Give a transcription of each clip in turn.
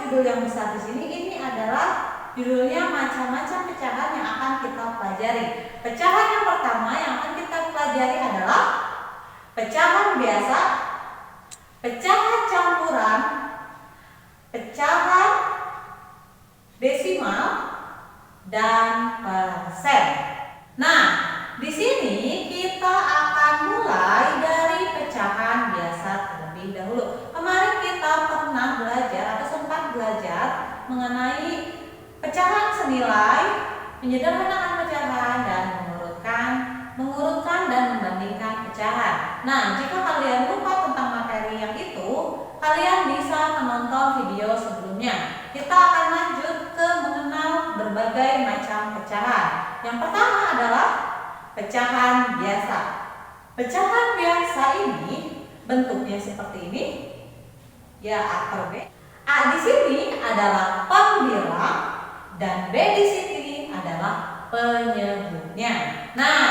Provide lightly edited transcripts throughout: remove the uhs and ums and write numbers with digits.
judul yang besar di sini, ini adalah judulnya macam-macam pecahan yang akan kita pelajari. Pecahan yang pertama yang akan kita pelajari adalah pecahan biasa, pecahan campuran, pecahan desimal, dan persen. Nah, di sini kita akan mulai dari pecahan biasa terlebih dahulu. Kemarin kita pernah belajar atau sempat belajar mengenai pecahan senilai, menyederhanakan pecahan, dan mengurutkan dan membandingkan pecahan. Nah, jika kalian lupa tentang materi yang itu, kalian bisa menonton video sebelumnya. Kita akan lanjut ke mengenal berbagai macam pecahan. Yang pertama adalah pecahan biasa. Pecahan biasa ini bentuknya seperti ini. Ya, A per B. A di sini adalah pembilang dan B di sini adalah penyebutnya. Nah,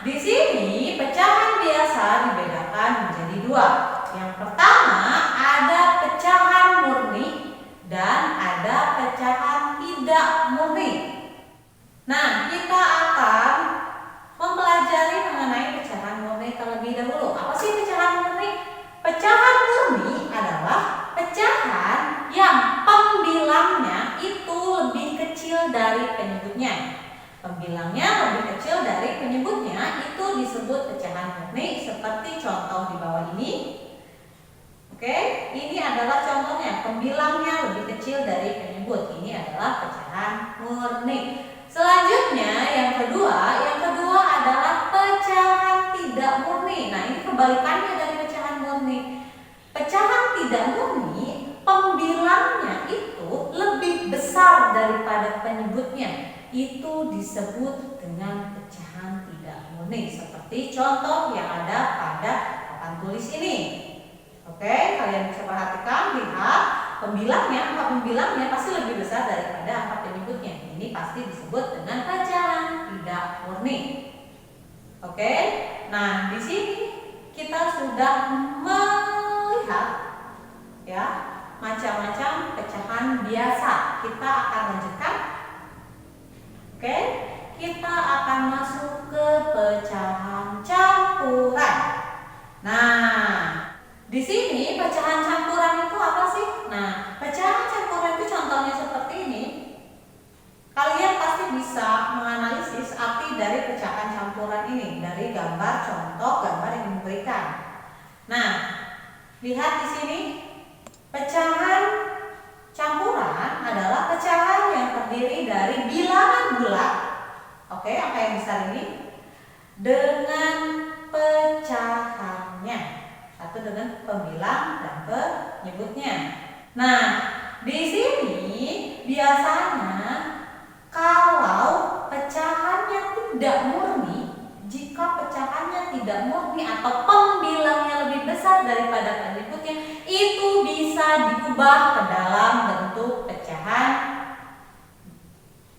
di sini pecahan biasa dibedakan menjadi dua. Yang pertama ada pecahan murni dan ada pecahan tidak murni. Nah, kita akan mempelajari mengenai pecahan murni terlebih dahulu. Apa sih pecahan murni? Pecahan murni adalah pecahan yang pembilangnya itu lebih kecil dari penyebutnya. Pembilangnya lebih kecil dari penyebutnya itu disebut pecahan murni, seperti contoh di bawah ini. Oke, ini adalah contohnya, pembilangnya lebih kecil dari penyebut. Ini adalah pecahan murni. Selanjutnya yang kedua adalah pecahan tidak murni. Nah, ini kebalikannya dari pecahan murni. Pecahan tidak murni, pembilangnya itu lebih besar daripada penyebutnya. Itu disebut dengan pecahan tidak murni, seperti contoh yang ada pada papan tulis ini. Oke, kalian bisa perhatikan, lihat angka pembilangnya pasti lebih besar daripada angka penyebutnya. Ini pasti disebut dengan pecahan tidak murni. Oke, nah di sini kita sudah melihat ya macam-macam pecahan biasa. Kita akan lanjutkan. Oke, kita akan masuk ke pecahan campuran. Nah, di sini pecahan campuran itu apa sih? Nah, pecahan campuran itu contohnya seperti ini. Kalian pasti bisa menganalisis arti dari pecahan campuran ini dari gambar contoh gambar yang diberikan. Nah, lihat di sini pecahan campuran adalah pecahan yang terdiri dari bilangan bulat, oke, angka yang besar ini, dengan pecahannya, satu dengan pembilang dan penyebutnya. Nah, di sini biasanya kalau pecahannya tidak murni, jika pecahannya tidak murni atau pembilangnya lebih besar daripada penyebutnya, itu bisa diubah ke dalam bentuk pecahan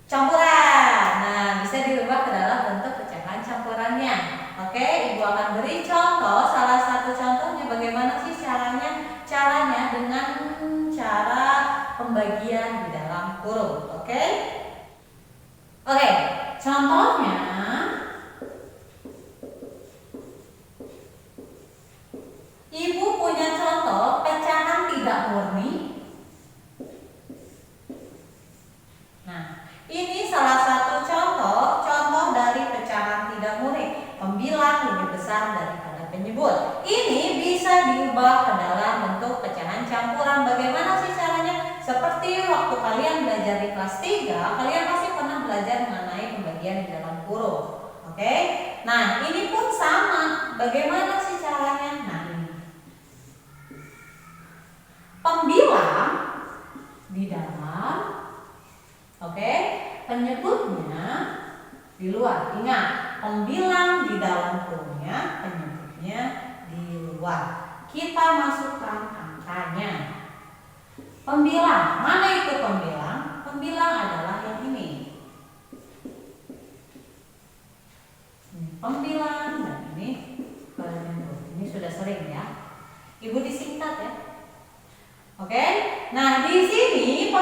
campuran. Nah, bisa diubah ke dalam bentuk pecahan campurannya. Oke, Ibu akan beri contoh. Salah satu contohnya bagaimana sih caranya? Caranya dengan cara pembagian di dalam kurung. Oke, contohnya Ibu punya contoh pecahan tidak murni. Nah, ini salah satu contoh dari pecahan tidak murni. Pembilang lebih besar daripada penyebut. Ini bisa diubah ke dalam bentuk pecahan campuran. Bagaimana sih caranya? Seperti waktu kalian belajar di kelas 3, kalian pasti pernah belajar mengenai pembagian di dalam kurung. Oke? Nah, ini pun sama. Bagaimana sih caranya? Nah, pembilang di dalam, penyebutnya di luar. Ingat, pembilang di dalam kurungnya, penyebutnya di luar. Kita masukkan angkanya. Pembilang, mana itu pembilang? Pembilang adalah yang ini. Pembilang dan ini penyebut. Ini sudah sering ya. Ibu disingkat ya. Oke, nah di sini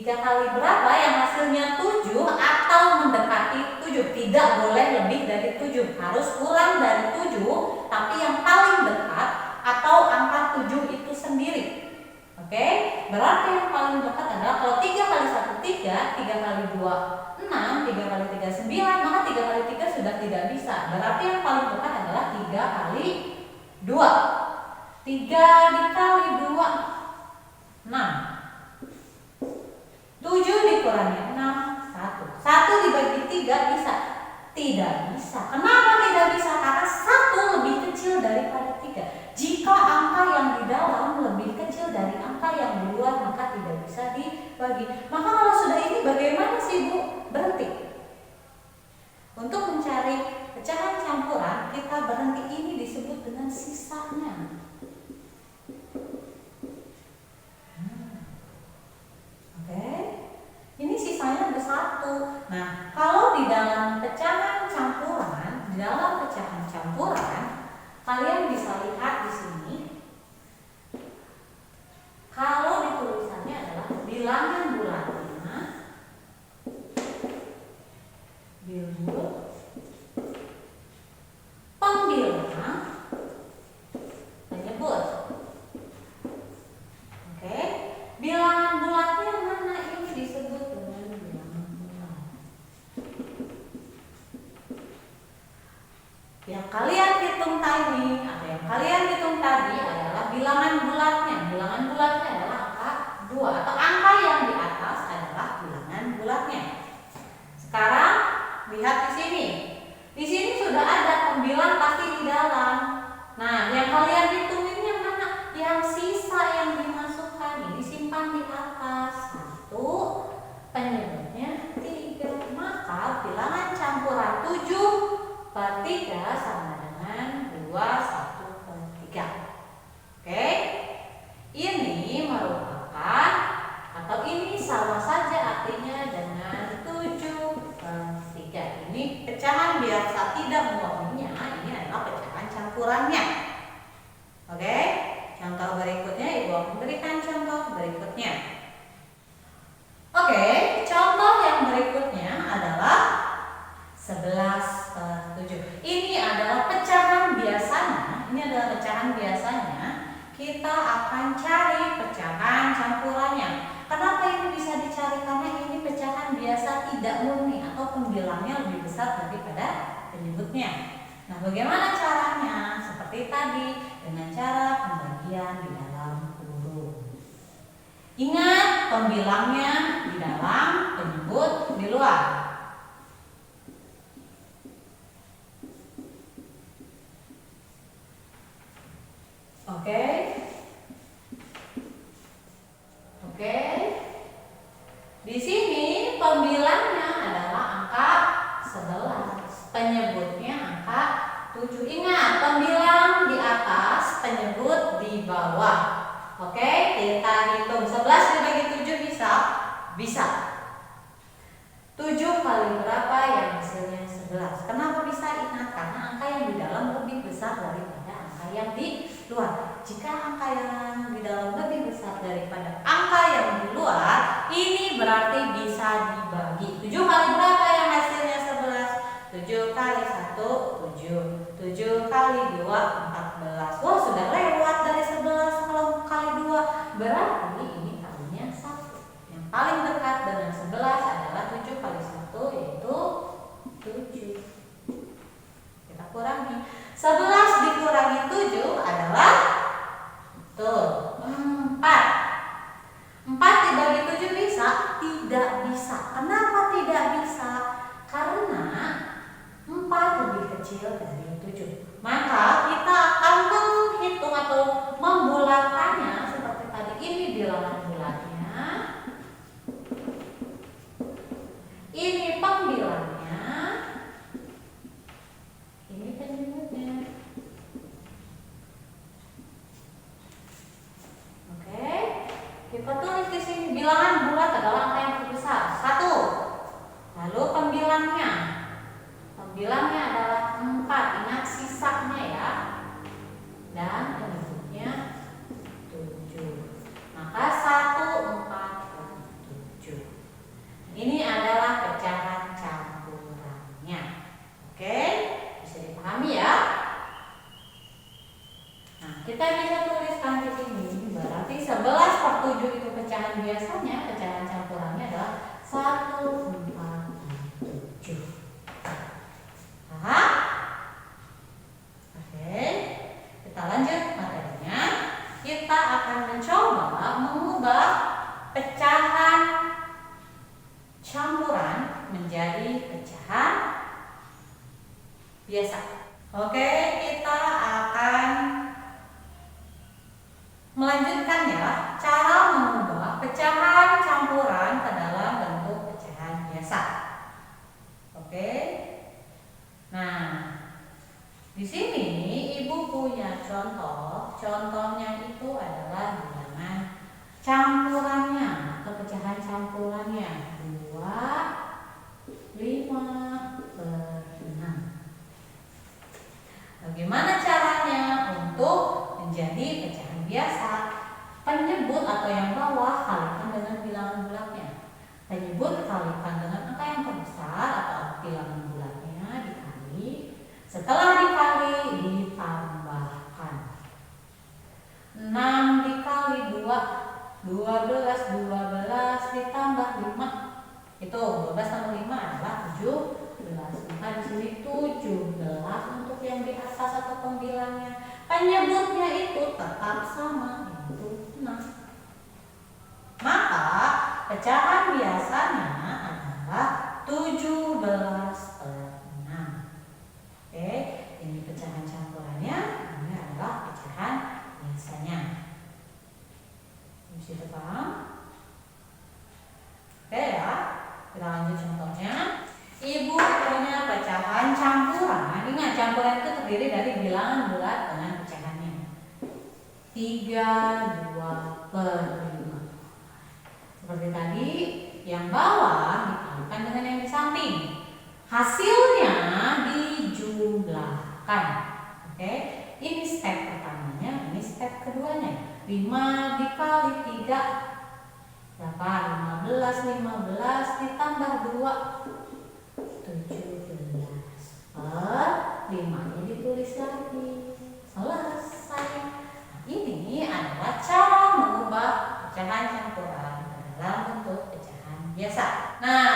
3 kali berapa yang hasilnya 7 atau mendekati 7. Tidak boleh lebih dari 7. Harus kurang dari 7, tapi yang paling dekat atau angka 7 itu sendiri. Oke, berarti yang paling dekat adalah kalau 3 kali 1 3, 3 kali 2 6, 3 kali 3 9, maka 3 kali 3 sudah tidak bisa. Berarti yang paling dekat adalah 3 kali 2. 3 dikali 2 6. 7 dikurangi 6 1. 1 dibagi 3 bisa? Tidak bisa. Kenapa tidak bisa? Karena 1 lebih kecil daripada 3. Jika angka yang di dalam lebih kecil dari angka yang di luar, maka tidak bisa dibagi. Maka kalau sudah ini bagaimana sih Bu? Berhenti. Untuk mencari pecahan campuran, kita berhenti. Ini disebut dengan sisanya. Oke. Ini sisanya bersatu. Nah, kalau di dalam pecahan campuran, kalian bisa lihat di sini. Kalau di tulisannya adalah bilangan bulatnya, pembilang, penyebut. Oke, bilangan bulatnya mana? Ini disebut dengan bilangan bulat. Yang kalian hitung tadi atau yang kalian hitung tadi adalah bilangan bulatnya. Bilangan bulatnya adalah angka 2 atau angka yang di atas adalah bilangan bulatnya. Sekarang lihat di sini. Di sini sudah ada pembilang pasti di dalam. Nah, yang kalian hitungin yang mana? Yang sisa yang dimasukkan ini simpan di atas. 1, penyebutnya 3. Maka bilangan campuran 7/3 sama dengan 2/1/3. Oke. Ini merupakan atau ini sama saja artinya dengan 7/3. Ini pecahan biasa tidak murninya, ini adalah pecahan campurannya. Oke. Contoh berikutnya Ibu akan berikan contoh berikutnya. Oke, contoh yang berikutnya adalah 11/7. Ini adalah pecahan biasanya. Kita akan cari pecahan campurannya. Kenapa ini bisa dicari? Karena ini pecahan biasa tidak murni atau pembilangnya lebih besar daripada penyebutnya. Nah, bagaimana caranya? Seperti tadi, dengan cara pembagian di dalam kurung. Ingat, pembilangnya di dalam, penyebut di luar. Oke. Di sini pembilangnya adalah angka 11, penyebutnya angka 7. Ingat, pembilang di atas, penyebut di bawah. Oke, kita hitung 11 dibagi 7 bisa? Bisa. 7 kali berapa yang hasilnya 11? Kenapa bisa? Ingat, karena angka yang di dalam lebih besar daripada angka yang di luar. Jika angka yang di dalam lebih besar daripada angka yang di luar, ini berarti bisa dibagi. 7 kali berapa yang hasilnya 11? 7 kali 1, 7. 7 kali 2, 14. Wah, sudah lewat dari 11 kalau kali 2. Berarti ini kalinya 1. Yang paling dekat dengan 11 adalah 7 kali 1, yaitu 7. Kita kurangi. 11 dikurangi 7 adalah 4. 4 dibagi 7 bisa? Tidak bisa. Kenapa tidak bisa? Karena 4 lebih kecil dari 7. Maka kita akan menghitung atau membulatkannya seperti tadi. Ini bilangan bulatnya. Ini pembilangnya. Ini penyebutnya. Oke. Kita tulis di sini bilangan bulat adalah angka yang terbesar 1. Lalu pembilangnya. Pembilangnya adalah 4. Ingat sisanya ya. Dan penyebutnya 7. Maka 1, 4, dan 7. 11/7 itu pecahan biasanya, pecahan campurannya adalah 1/4/7. Paham? Oke, kita lanjut materinya. Kita akan mencoba mengubah pecahan campuran menjadi pecahan biasa. Oke, kita akan melanjutkan ya, cara mengubah pecahan campuran ke dalam bentuk pecahan biasa. Oke. Nah, di sini Ibu punya contoh. Contohnya itu adalah bilangan campurannya atau pecahan campurannya 2, 5/6. Bagaimana caranya untuk menjadi pecahan biasa? Penyebut atau yang bawah kalikan dengan bilangan bulatnya. Penyebut kalikan dengan angka yang terbesar atau bilangan bulatnya dikali. Setelah dikali ditambahkan. 6 dikali 2, 12 ditambah 5. Itu 12 tambah 5 adalah 17. Maka di sini 17 untuk yang di atas atau pembilangnya. Penyebutnya itu tetap sama, yaitu 6. Maka pecahan biasanya adalah 17/6. Oke, ini pecahan campurannya, ini adalah pecahan biasanya. Bisa paham? Oke ya, kita lanjut contohnya. Ibu punya pecahan campuran. Ingat, campuran itu terdiri dari bilangan bulat dengan pecahannya. 3, 2/5. Seperti tadi, yang bawah dikalikan dengan yang di samping. Hasilnya dijumlahkan. Oke, ini step pertamanya, ini step keduanya. 5 dikali 3 berapa? 15 ditambah 2, 17/5-nya ditulis lagi. Selesai. Nah, ini adalah cara mengubah pecahan campuran dalam bentuk pecahan biasa. Nah,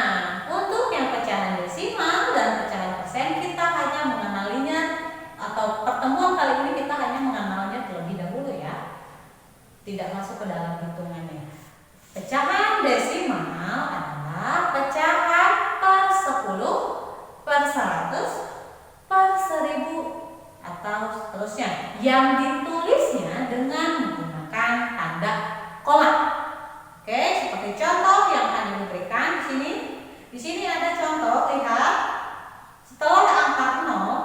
untuk yang pecahan desimal dan pecahan persen kita hanya mengenalinya, atau pertemuan kali ini kita hanya mengenalnya terlebih dahulu ya. Tidak masuk ke dalam hitungannya. Pecahan desimal adalah pecahan per 10, per 100, per 1000 atau seterusnya yang ditulisnya dengan menggunakan tanda koma. Oke, seperti contoh yang akan diberikan di sini. Di sini ada contoh, lihat. Setelah angka 0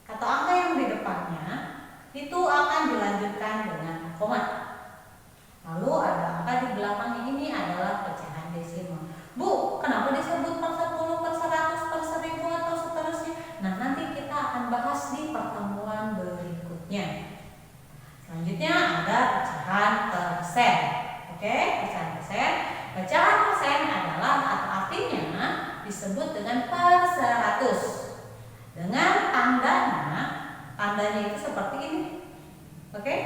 atau angka yang di depannya itu akan dilanjutkan dengan koma. Lalu ada angka di belakangnya, ini adalah pecahan desimal. Bu, kenapa disebut per 10, per 100, per 1000 atau seterusnya? Nah, nanti kita akan bahas di pertemuan berikutnya. Selanjutnya ada pecahan persen. Oke, pecahan persen. Pecahan persen adalah atau artinya disebut dengan per 100. Dengan tandanya itu seperti ini. Oke?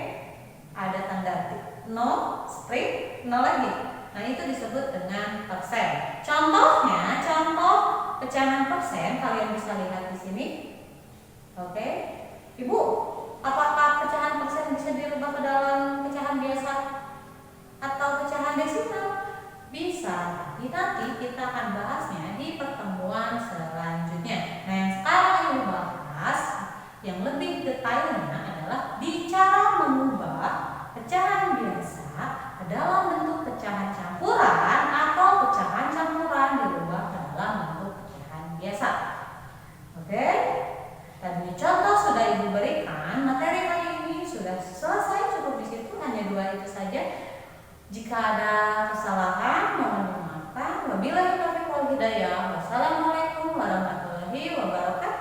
Ada tanda 0, strip, 0 lagi. Nah, itu disebut dengan persen. Contohnya, contoh pecahan persen kalian bisa lihat di sini. Oke? Ibu, apakah pecahan persen bisa dirubah ke dalam pecahan biasa atau pecahan desimal? Bisa, tapi nanti kita akan bahasnya di pertemuan selanjutnya. Nah, yang sekarang Ibu bahas yang lebih detailnya adalah di cara mengubah pecahan biasa ke dalam bentuk pecahan campuran atau pecahan campuran dirubah ke dalam bentuk pecahan biasa. Oke? Tadi contoh sudah Ibu berikan, materi hari ini sudah selesai, cukup di situ, hanya 2 itu saja. Jika ada kesalahan mohon dimaafkan. Wabillahi taufiq wal hidayah. Wassalamualaikum warahmatullahi wabarakatuh.